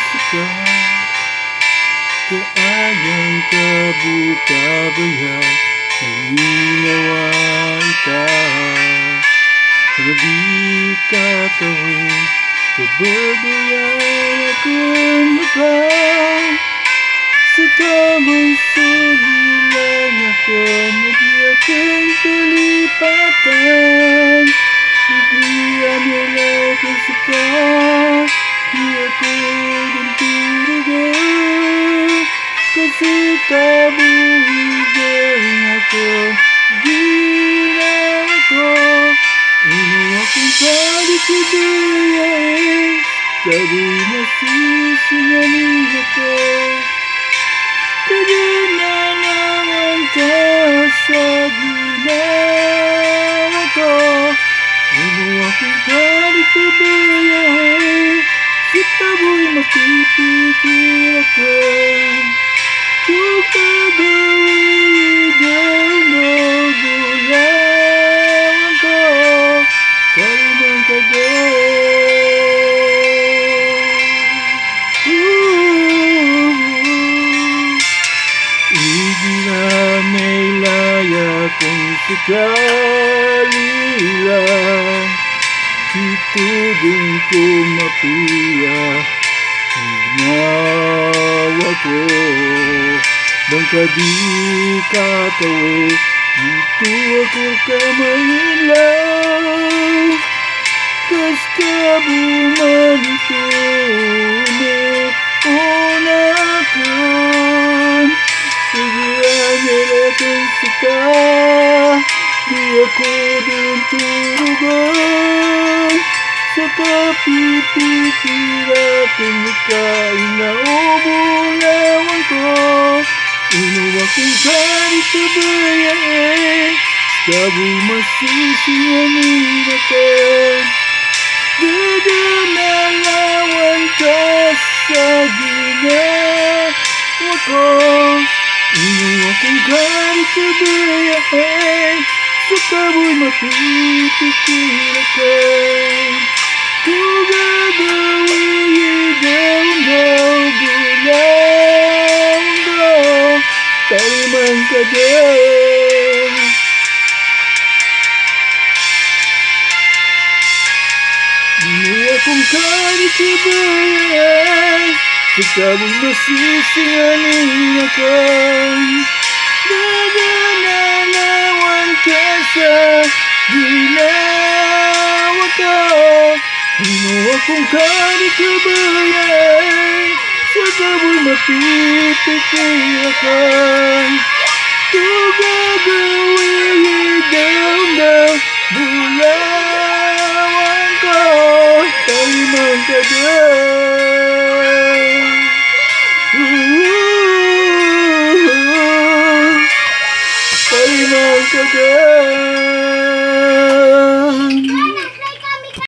suka kaayang kabukabaya nanginawa ita di katawin kababayan akong mukha sa tamang sugilan ako nagyakang kalipatan bigyan nila kang suka di ako din turugan kasi kabuhigan ako ginawa ko inuwa kong kalikubayan kabuhi masisinganin ako kaginanawan ka sa ginawa ko inuwa kong kalikubayan sa kabuhi mapipikir ako kung kagawin ang gulawan ko kalimang Igila may laya kung sakali lang itudong ko mapiya Inawa ko bangka di katawi ito ako kamahilaw kas kabumanituno unakan Sigurang nilakang suka di ako din turugan sa kapipikira kung ikain na umulawan ko inuwa kong kalikubayan kabuhi masisinganin ako gaganalawan ka sa ginawa ko inuwa kong kalikubayan sa kabuhi mapipikir ako kung gagawin daw bulang ko kalimang kadang inuwa kong kalikubayan sa kabuhi masisinganin ako gaganalawan ka sa ginawa ko inuwa kong kalikubayan sa kabuhi mapipikir ako